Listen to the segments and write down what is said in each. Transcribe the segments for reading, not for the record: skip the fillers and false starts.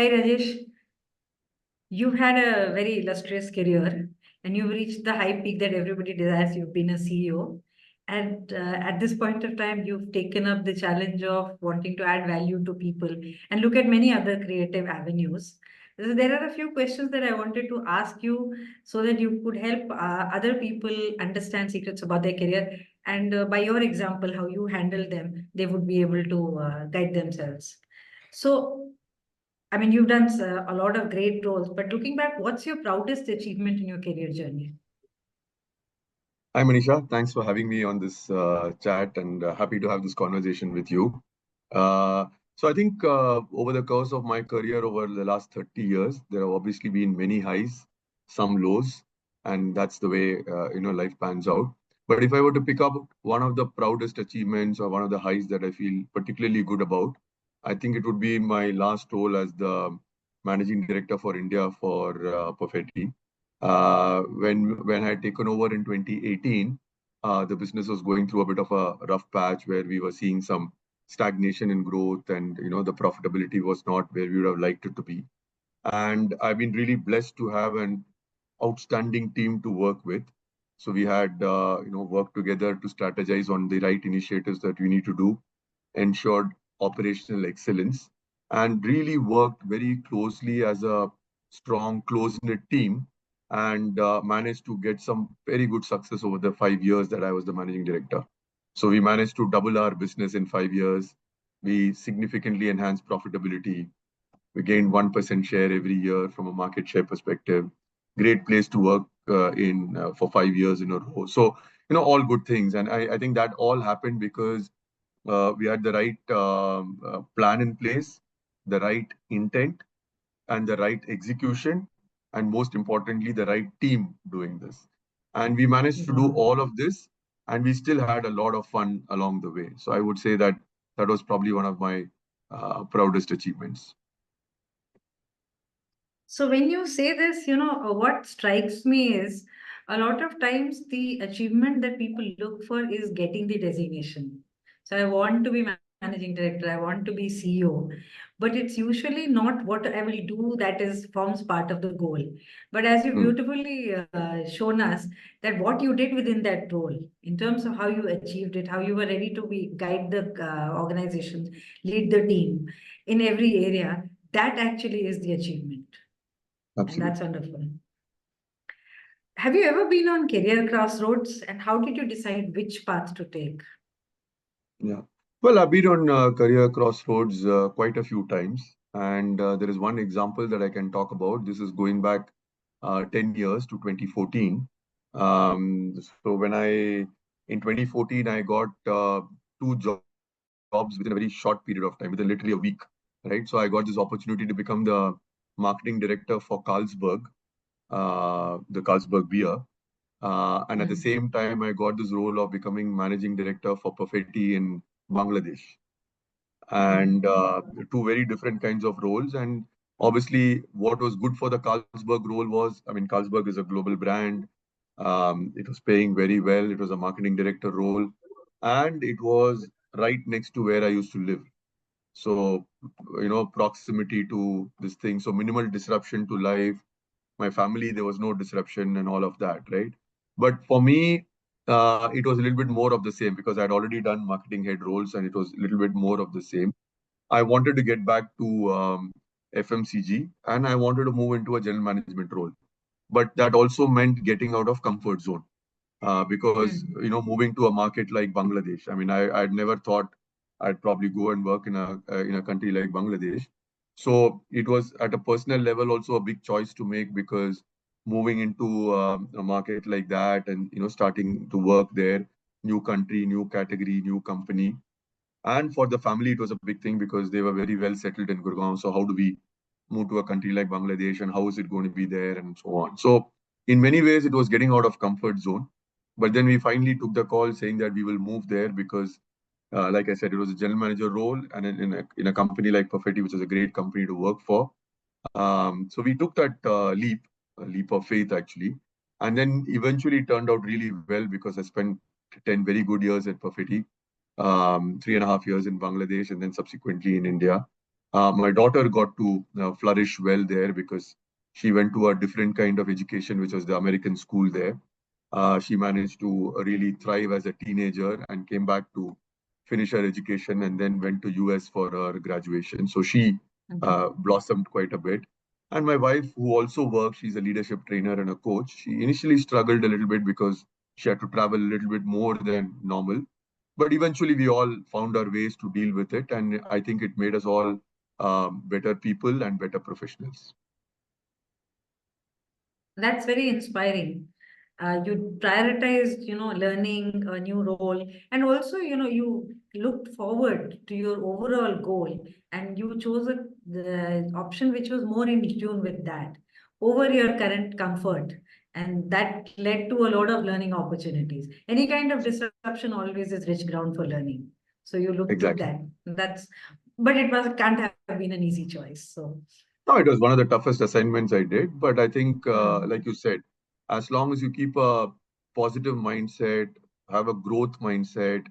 Hi Rajesh, you've had a very illustrious career and you've reached the high peak that everybody desires. You've been a CEO. And at this point of time, you've taken up the challenge of wanting to add value to people and look at many other creative avenues. So there are a few questions that I wanted to ask you so that you could help other people understand secrets about their career. And by your example, how you handle them, they would be able to guide themselves. So, I mean, you've done a lot of great roles, but looking back, what's your proudest achievement in your career journey? Hi, Manisha. Thanks for having me on this chat and happy to have this conversation with you. So I think over the course of my career over the last 30 years, there have obviously been many highs, some lows, and that's the way life pans out. But if I were to pick up one of the proudest achievements or one of the highs that I feel particularly good about, I think it would be my last role as the managing director for India for Perfetti. When I had taken over in 2018, the business was going through a bit of a rough patch where we were seeing some stagnation in growth, and the profitability was not where we would have liked it to be. And I've been really blessed to have an outstanding team to work with. So we had worked together to strategize on the right initiatives that we need to do, ensured operational excellence, and really worked very closely as a strong, close-knit team, and managed to get some very good success over the 5 years that I was the managing director. So we managed to double our business in 5 years. We significantly enhanced profitability. We gained 1% share every year from a market share perspective. Great place to work in for 5 years in a row. So, all good things. And I think that all happened because we had the right plan in place, the right intent, and the right execution, and most importantly, the right team doing this. And we managed to do Wow. all of this, and we still had a lot of fun along the way. So I would say that that was probably one of my proudest achievements. So when you say this, what strikes me is a lot of times the achievement that people look for is getting the designation. So I want to be managing director, I want to be CEO, but it's usually not what I will do that is forms part of the goal. But as you Hmm. beautifully shown us that what you did within that role, in terms of how you achieved it, how you were ready to be guide the organizations, lead the team in every area, that actually is the achievement. And Absolutely. that's wonderful. Have you ever been on career crossroads and how did you decide which path to take? Yeah. Well, I've been on career crossroads quite a few times. And there is one example that I can talk about. This is going back 10 years to 2014. So in 2014, I got two jobs within a very short period of time, within literally a week, right? So I got this opportunity to become the marketing director for Carlsberg, the Carlsberg beer. And at the Mm. same time, I got this role of becoming managing director for Perfetti in Bangladesh. And Mm. two very different kinds of roles. And obviously, what was good for the Carlsberg role was, I mean, Carlsberg is a global brand. It was paying very well. It was a marketing director role. And it was right next to where I used to live. So, proximity to this thing. So minimal disruption to life. My family, there was no disruption and all of that, right? But for me, it was a little bit more of the same because I'd already done marketing head roles, and it was a little bit more of the same. I wanted to get back to FMCG, and I wanted to move into a general management role. But that also meant getting out of comfort zone, because Mm. moving to a market like Bangladesh. I mean, I'd never thought I'd probably go and work in a country like Bangladesh. So it was at a personal level also a big choice to make, because moving into a market like that and starting to work there, new country, new category, new company, and for the family it was a big thing because they were very well settled in Gurgaon. So how do we move to a country like Bangladesh, and how is it going to be there, and so on. So in many ways, it was getting out of comfort zone. But then we finally took the call saying that we will move there because, like I said, it was a general manager role, and in a company like Perfetti, which is a great company to work for. So we took that a leap of faith actually, and then eventually it turned out really well because I spent 10 very good years at Perfetti, 3.5 years in Bangladesh, and then subsequently in India. My daughter got to flourish well there because she went to a different kind of education, which was the American school there. She managed to really thrive as a teenager and came back to finish her education and then went to US for her graduation. So she blossomed quite a bit. And my wife, who also works, she's a leadership trainer and a coach. She initially struggled a little bit because she had to travel a little bit more than normal. But eventually, we all found our ways to deal with it. And I think it made us all better people and better professionals. That's very inspiring. You prioritized, learning a new role, and also, you looked forward to your overall goal, and you chose the option which was more in tune with that over your current comfort, and that led to a lot of learning opportunities. Any kind of disruption always is rich ground for learning. So you took Exactly. that. But it can't have been an easy choice. So. No, it was one of the toughest assignments I did. But I think, Hmm. like you said, as long as you keep a positive mindset, have a growth mindset,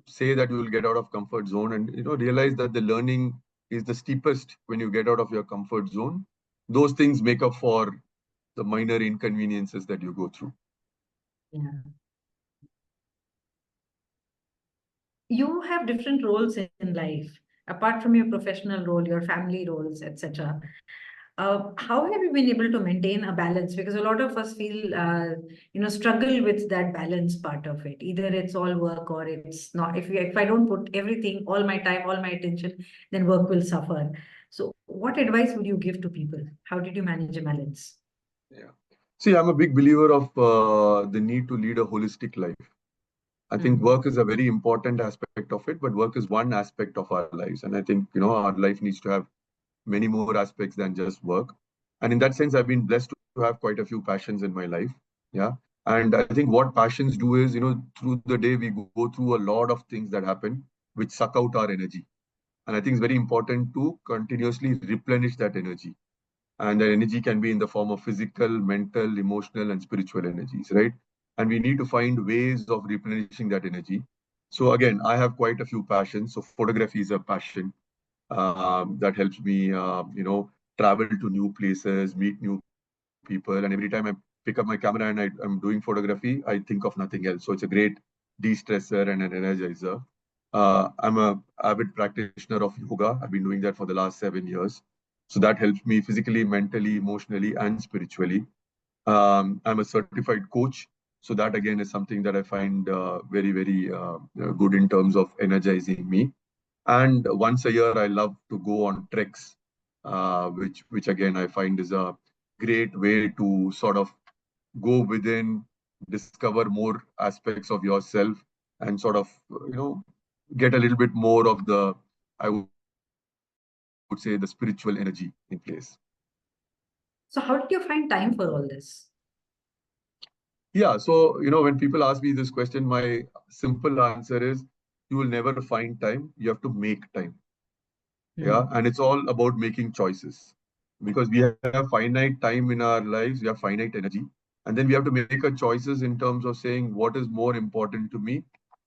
say that you will get out of comfort zone and realize that the learning is the steepest when you get out of your comfort zone, those things make up for the minor inconveniences that you go through. Yeah. You have different roles in life, apart from your professional role, your family roles, etc. How have you been able to maintain a balance? Because a lot of us feel, struggle with that balance part of it. Either it's all work or it's not. If I don't put everything, all my time, all my attention, then work will suffer. So, what advice would you give to people? How did you manage a balance? Yeah. See, I'm a big believer of the need to lead a holistic life. I think Hmm. work is a very important aspect of it, but work is one aspect of our lives. And I think, our life needs to have many more aspects than just work. And in that sense, I've been blessed to have quite a few passions in my life. Yeah. And I think what passions do is, through the day, we go through a lot of things that happen which suck out our energy. And I think it's very important to continuously replenish that energy. And that energy can be in the form of physical, mental, emotional, and spiritual energies, right? And we need to find ways of replenishing that energy. So again, I have quite a few passions. So photography is a passion that helps me, travel to new places, meet new people. And every time I pick up my camera and I'm doing photography, I think of nothing else. So it's a great de-stressor and an energizer. I'm a avid practitioner of yoga. I've been doing that for the last 7 years. So that helps me physically, mentally, emotionally, and spiritually. I'm a certified coach. So that again is something that I find very, very good in terms of energizing me. And once a year, I love to go on treks, which again I find is a great way to sort of go within, discover more aspects of yourself, and sort of get a little bit more of the, I would say, the spiritual energy in place. So, how did you find time for all this? Yeah. So, when people ask me this question, my simple answer is you will never find time. You have to make time. Yeah. Hmm. And it's all about making choices because we have finite time in our lives, we have finite energy. And then we have to make a choices in terms of saying what is more important to me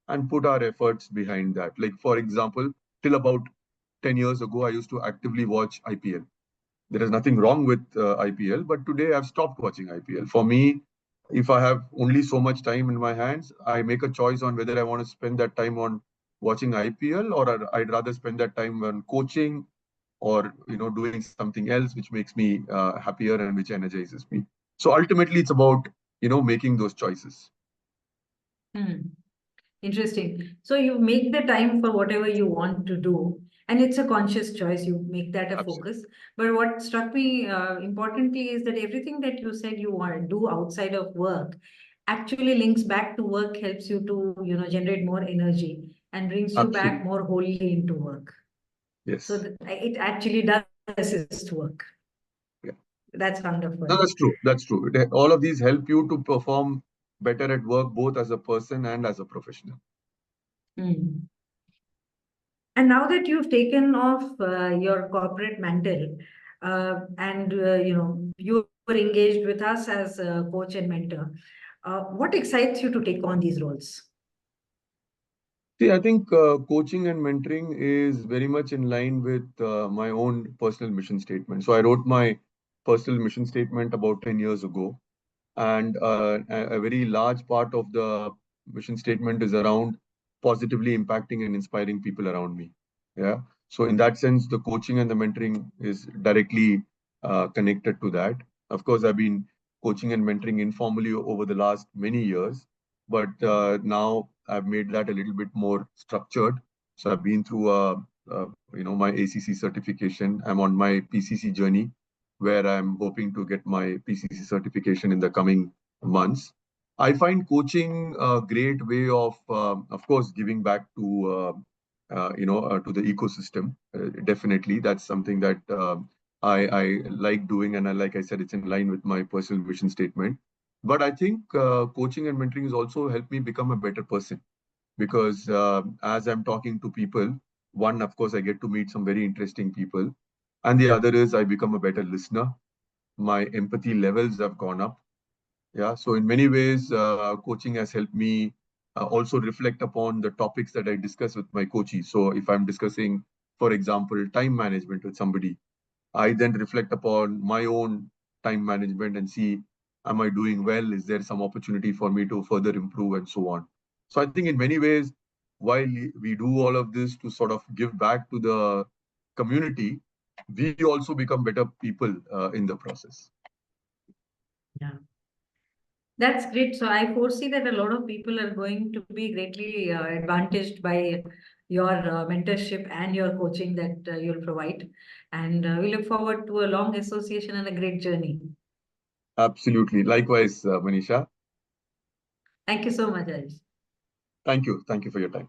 and put our efforts behind that. Like, for example, till about 10 years ago, I used to actively watch IPL. There is nothing wrong with IPL, but today I've stopped watching IPL. For me, if I have only so much time in my hands, I make a choice on whether I want to spend that time on watching IPL or I'd rather spend that time on coaching or doing something else which makes me happier and which energizes me. So ultimately, it's about making those choices. Hmm. Interesting. So you make the time for whatever you want to do, and it's a conscious choice. You make that a Absolutely. focus. But what struck me importantly is that everything that you said you want to do outside of work actually links back to work, helps you to, generate more energy and brings you back Absolutely. more wholly into work. So Yes. it actually does assist work. Yeah. That's No, wonderful. that's true. That's true. All of these help you to perform better at work, both as a person and as a professional. Hmm. And now that you've taken off your corporate mantle, and you were engaged with us as a coach and mentor, what excites you to take on these roles? See, I think coaching and mentoring is very much in line with my own personal mission statement. So I wrote my personal mission statement about 10 years ago. And a very large part of the mission statement is around positively impacting and inspiring people around me. Yeah. So in that sense, the coaching and the mentoring is directly connected to that. Of course, I've been coaching and mentoring informally over the last many years, but now I've made that a little bit more structured. So I've been through my ACC certification. I'm on my PCC journey, where I'm hoping to get my PCC certification in the coming months. I find coaching a great way of course, giving back to the ecosystem. Definitely, that's something that I like doing, and like I said, it's in line with my personal vision statement. But I think coaching and mentoring has also helped me become a better person, because as I'm talking to people, one, of course, I get to meet some very interesting people, and the other is I become a better listener. My empathy levels have gone up. Yeah. So in many ways, coaching has helped me also reflect upon the topics that I discuss with my coaches. So if I'm discussing, for example, time management with somebody, I then reflect upon my own time management and see, am I doing well? Is there some opportunity for me to further improve, and so on? So I think in many ways, while we do all of this to sort of give back to the community, we also become better people in the process. Yeah. That's great. So I foresee that a lot of people are going to be greatly advantaged by your mentorship and your coaching that you'll provide. And we look forward to a long association and a great journey. Absolutely. Likewise, Manisha. Thank you so much, Rajesh. Thank you. Thank you for your time.